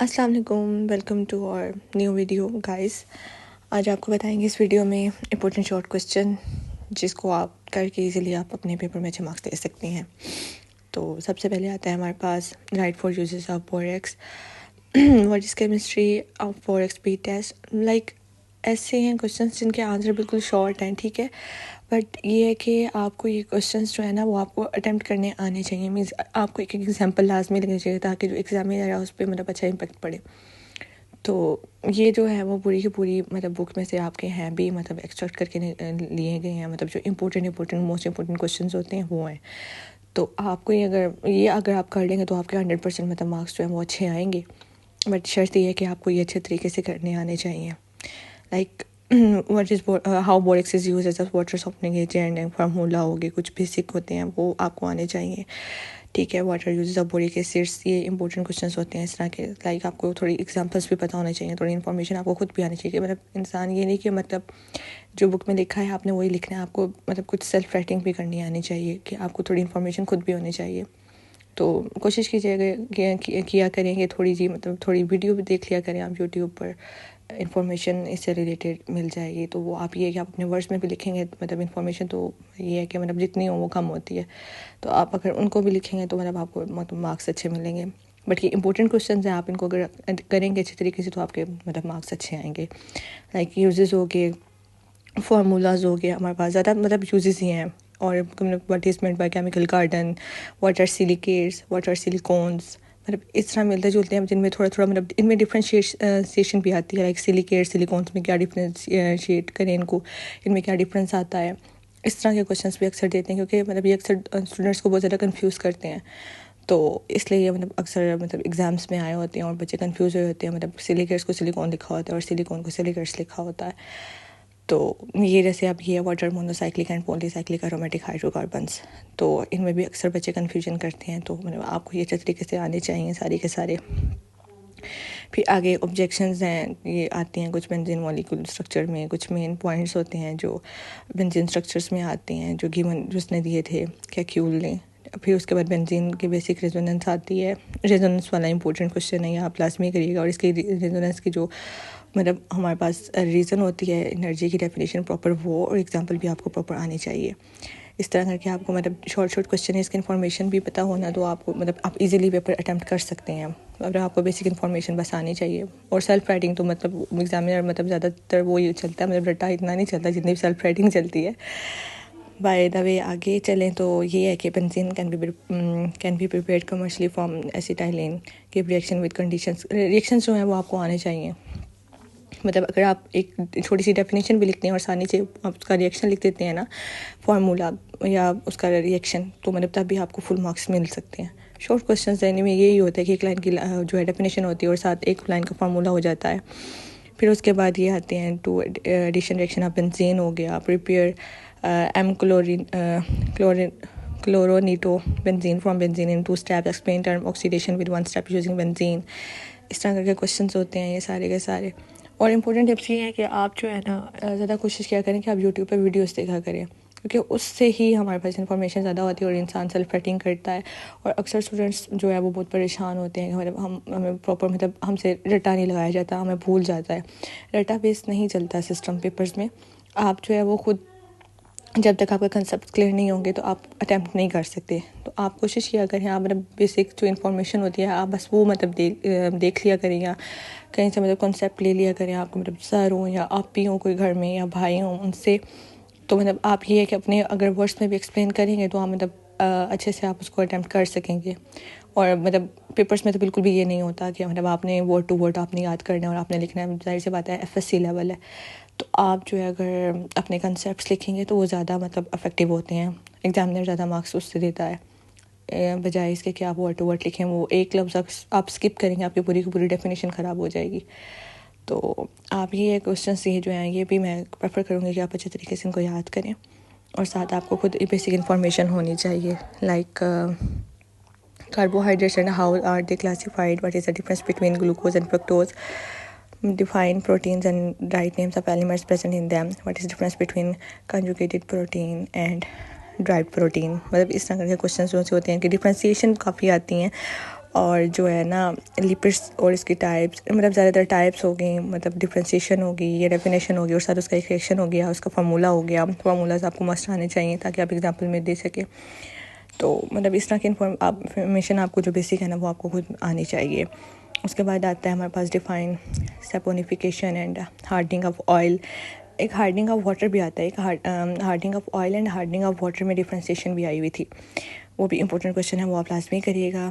अस्सलाम वालेकुम, welcome to our new video guys. आज आपको बताएंगे इस वीडियो में इम्पोर्टेंट शॉर्ट क्वेश्चन जिसको आप करके इजीली आप अपने पेपर में अच्छे मार्क्स ले सकती हैं। तो सबसे पहले आता है हमारे पास right for uses of borax, what is chemistry of borax B test. Like ऐसे हैं क्वेश्चंस जिनके आंसर बिल्कुल शॉर्ट हैं, ठीक है, बट ये है कि आपको ये क्वेश्चंस जो है ना वो आपको अटेम्प्ट करने आने चाहिए। मीन्स आपको एक एग्जांपल लाजमी लगनी चाहिए ताकि जो एग्जामिनर है उस पर मतलब अच्छा इम्पेक्ट पड़े। तो ये जो है वो पूरी की पूरी मतलब बुक में से आपके हैं भी मतलब एक्सट्रैक्ट करके लिए गए हैं, मतलब जो इम्पोर्टेंट मोस्ट इम्पोर्टेंट क्वेश्चंस होते हैं वो हैं। तो आपको ये अगर आप कर लेंगे तो आपके 100% मतलब मार्क्स जो है वो अच्छे आएंगे, बट शर्त ये है कि आपको ये अच्छे तरीके से करने आने चाहिए। Like what is how borax is use as a water softening agent and formula हो गए, कुछ बेसिक होते हैं वो आपको आने चाहिए, ठीक है। Water uses of boric acids, ये इंपॉर्टेंट क्वेश्चंस होते हैं इस तरह के। लाइक आपको थोड़ी एग्जांपल्स भी पता होने चाहिए, थोड़ी इन्फॉर्मेशन आपको खुद भी आनी चाहिए। मतलब इंसान ये नहीं कि मतलब जो बुक में लिखा है आपने वही लिखना है, आपको मतलब कुछ सेल्फ राइटिंग भी करनी आनी चाहिए कि आपको थोड़ी इन्फॉर्मेशन खुद भी होनी चाहिए। तो कोशिश कीजिएगा किया करेंगे थोड़ी जी मतलब थोड़ी वीडियो भी देख लिया करें आप यूट्यूब पर, इन्फॉर्मेशन इससे रिलेटेड मिल जाएगी। तो वो आप ये कि आप अपने वर्ड्स में भी लिखेंगे मतलब इन्फॉर्मेशन, तो ये है कि मतलब जितनी हो वो कम होती है, तो आप अगर उनको भी लिखेंगे तो मतलब आपको मतलब मार्क्स अच्छे मिलेंगे। बट ये इंपॉर्टेंट क्वेश्चन हैं, आप इनको अगर करेंगे अच्छे तरीके से तो आपके मतलब मार्क्स अच्छे आएंगे। लाइक यूजेस हो गए, फार्मूलाज हो गए, हमारे पास ज़्यादा मतलब यूजेस ही हैं। और what is meant by chemical garden, what are silicates, what are silicones, मतलब इस तरह मिलते जुलते हैं जिनमें थोड़ा थोड़ा मतलब इनमें डिफ्रेंशिएशन भी आती है। लाइक सिलिकेट सिलिकॉन्स में क्या डिफ्रेंशिएट करें इनको, इनमें क्या डिफरेंस आता है। इस तरह के क्वेश्चंस भी अक्सर देते हैं क्योंकि मतलब ये अक्सर स्टूडेंट्स को बहुत ज़्यादा कंफ्यूज करते हैं, तो इसलिए ये मतलब अक्सर मतलब एग्ज़ाम्स में आए होते हैं और बच्चे कंफ्यूज हुए होते हैं। मतलब सिलिकेट्स को सिलिकॉन लिखा होता है और सिलिकॉन को सिलिकेट्स लिखा होता है। तो ये जैसे अब ये water monocyclic and polycyclic aromatic hydrocarbons, तो इनमें भी अक्सर बच्चे कन्फ्यूजन करते हैं। तो मतलब आपको ये अच्छे तरीके से आने चाहिए सारे के सारे। फिर आगे ऑब्जेक्शंस हैं, ये आती हैं कुछ बेंजीन मॉलिक्यूल स्ट्रक्चर में, कुछ मेन पॉइंट्स होते हैं जो बेंजीन स्ट्रक्चर्स में आते हैं जो गिवन जिसने दिए थे कैक्यूल ने। फिर उसके बाद बेंजीन की बेसिक रेजोनेंस आती है। रेजोनेंस वाला इंपॉर्टेंट क्वेश्चन है, ये आप लास्ट में करिएगा। और इसकी रेजोनेंस की जो मतलब हमारे पास रीज़न होती है एनर्जी की डेफिनेशन प्रॉपर वो, और एग्जांपल भी आपको प्रॉपर आनी चाहिए। इस तरह करके आपको मतलब शॉर्ट क्वेश्चन है, इसकी इन्फॉर्मेशन भी पता होना तो आपको मतलब आप इजीली पेपर अटैम्प्ट कर सकते हैं अगर आपको बेसिक इन्फॉर्मेशन बस आनी चाहिए। और सेल्फ राइटिंग तो मतलब एग्जामिनर मतलब ज़्यादातर वो ये चलता है, मतलब रट्टा इतना नहीं चलता जितनी सेल्फ राइटिंग चलती है। बाय द वे आगे चलें तो ये है कि benzene can be prepared commercially from acetylene, give reaction with conditions. Reactions जो हैं वो आपको आने चाहिए। मतलब अगर आप एक छोटी सी डेफिनेशन भी लिखते हैं और सानी से आप उसका रिएक्शन लिख देते हैं ना, फार्मूला या उसका रिएक्शन, तो मतलब तब भी आपको फुल मार्क्स मिल सकते हैं। शॉर्ट क्वेश्चन देने में यही होता है कि एक लाइन की जो है डेफिनेशन होती है और साथ एक लाइन का फार्मूला हो जाता है। फिर उसके बाद ये आते हैं two addition reaction of benzene हो गया, prepare M chloronitro benzene from benzene in 2 steps, explain term oxidation with 1 step using benzene. इस तरह करके क्वेश्चंस होते हैं ये सारे के सारे। और इम्पोर्टेंट टिप्स ये हैं कि आप जो है ना ज़्यादा कोशिश किया करें कि आप यूट्यूब पर वीडियोस देखा करें, क्योंकि उससे ही हमारे पास इन्फॉर्मेशन ज़्यादा होती है और इंसान सेल्फ राइटिंग करता है। और अक्सर स्टूडेंट्स जो है वो बहुत परेशान होते हैं कि मतलब हमें प्रॉपर मतलब हमसे रटा नहीं लगाया जाता, हमें भूल जाता है। रटा बेस नहीं चलता सिस्टम पेपर्स में। आप जो है वो खुद जब तक आपका कंसेप्ट क्लियर नहीं होंगे तो आप अटैम्प्ट नहीं कर सकते। तो आप कोशिश किया करें, आप मतलब बेसिक जो इन्फॉर्मेशन होती है आप बस वो मतलब देख लिया करें, या कहीं से मतलब कॉन्सेप्ट ले लिया करें। आपको मतलब सर हों या आप भी हों कोई घर में या भाई हों उनसे, तो मतलब आप ये है कि अपने अगर वर्ड्स में भी एक्सप्लेन करेंगे तो आप मतलब अच्छे से आप उसको अटैम्प्ट कर सकेंगे। और मतलब पेपर्स में तो बिल्कुल भी ये नहीं होता कि मतलब आपने वर्ड टू वर्ड आपने याद करना है और आपने लिखना है। जाहिर सी बात है एफएससी लेवल है, तो आप जो है अगर अपने कंसेप्ट्स लिखेंगे तो वो ज़्यादा मतलब अफेक्टिव होते हैं, एग्जामिनर ज़्यादा मार्क्स उससे देता है बजाय इसके कि आप वर्ड टू वर्ड लिखें। वो एक लफ्ज़ आप स्किप करेंगे, आपकी पूरी की पूरी डेफिनेशन ख़राब हो जाएगी। तो आप ये क्वेश्चंस ये जो हैं ये भी मैं प्रेफर करूँगी कि आप अच्छे तरीके से इनको याद करें, और साथ आपको खुद बेसिक इन्फॉर्मेशन होनी चाहिए। Like carbohydrates and how are they classified, what is the difference between glucose and fructose, define proteins and right names of elements present in them, what is the difference between conjugated protein and dried protein. मतलब इस तरह के question जो होते हैं कि differentiation काफ़ी आती हैं اور جو ہے نا لپڈس اور اس کی ٹائپس، مطلب زیادہ تر ٹائپس ہو گئی، مطلب ڈفرینسیشن ہوگی یا ڈیفینیشن ہوگی، اور ساتھ اس کا ایک ریئیکشن ہو گیا، اس کا فارمولا ہو گیا. فارمولاز آپ کو مسٹ آنے چاہیے تاکہ آپ ایگزامپل میں دے سکیں. تو مطلب اس طرح کی انفارمیشن آپ کو جو بیسک ہے نا وہ آپ کو خود آنی چاہیے. اس کے بعد آتا ہے ہمارے پاس define saponification and hardening of oil. ایک ہارڈنگ آف واٹر بھی آتا ہے، ایک hardening of oil and hardening of water میں ڈفرینسیشن بھی آئی ہوئی تھی. وہ بھی امپورٹنٹ کویشچن ہے، وہ آپ لازمی کریے گا.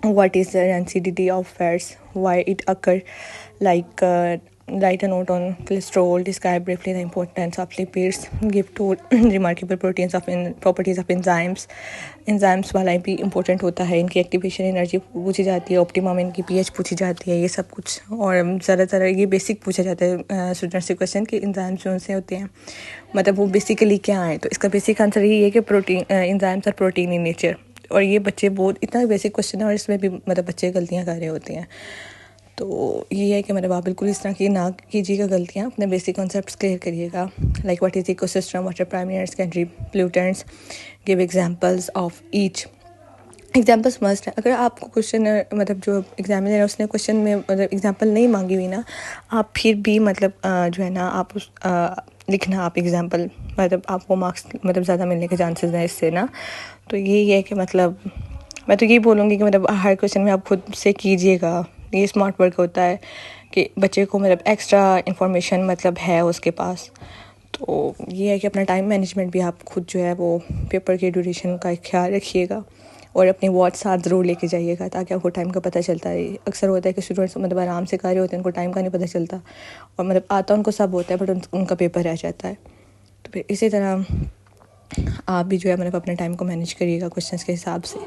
What is the density of fats, why it occur, like write a note on cholesterol, describe briefly the importance of lipids, give two remarkable properties of enzymes. enzymes والا بھی امپورٹنٹ ہوتا ہے، ان کی ایکٹیویشن انرجی پوچھی جاتی ہے، optimum ان کی P H پوچھی جاتی ہے، یہ سب کچھ. اور زیادہ تر یہ بیسک پوچھا جاتا ہے اسٹوڈنٹ سے کویشچن کہ انزائمس جو سے ہوتے ہیں مطلب وہ بیسیکلی کیا ہیں. تو اس کا بیسک آنسر یہی ہے کہ پروٹین، انزائمس اور پروٹین ان نیچر. اور یہ بچے بہت اتنا بیسک کویشچن ہے اور اس میں بھی مطلب بچے غلطیاں کر رہے ہوتے ہیں. تو یہ ہے کہ مطلب آپ بالکل اس طرح کی نہ کیجیے گا غلطیاں، اپنے بیسک کانسیپٹس کلیئر کریے گا. Like what is ecosystem, what are primary and secondary pollutants, give examples of each. Examples must ہے. اگر آپ کو کویشچن مطلب جو ایگزامینر ہے اس نے کویشچن میں مطلب ایگزامپل نہیں مانگی ہوئی نا، آپ پھر بھی مطلب جو ہے نا آپ لکھنا آپ ایگزامپل، مطلب آپ کو مارکس مطلب زیادہ ملنے کے چانسز ہیں اس سے نا. تو یہی ہے کہ مطلب میں تو یہی بولوں گی کہ مطلب ہر کویشچن میں آپ خود سے کیجیے گا. یہ اسمارٹ ورک ہوتا ہے کہ بچے کو مطلب ایکسٹرا انفارمیشن مطلب ہے اس کے پاس. تو یہ ہے کہ اپنا ٹائم مینجمنٹ بھی آپ خود جو ہے وہ پیپر کے ڈیوریشن کا خیال رکھیے گا، اور اپنے واچ ساتھ ضرور لے کے جائیے گا تاکہ آپ کو ٹائم کا پتہ چلتا ہے. اکثر ہوتا ہے کہ اسٹوڈنٹس مطلب آرام سے کر رہے ہوتے ہیں، ان کو ٹائم کا نہیں پتہ چلتا، اور مطلب آتا ان کو سب ہوتا ہے بٹ ان کا پیپر رہ جاتا ہے. تو پھر اسی طرح آپ بھی جو ہے مطلب اپنے ٹائم کو مینیج کریے گا کویشچنس کے حساب سے.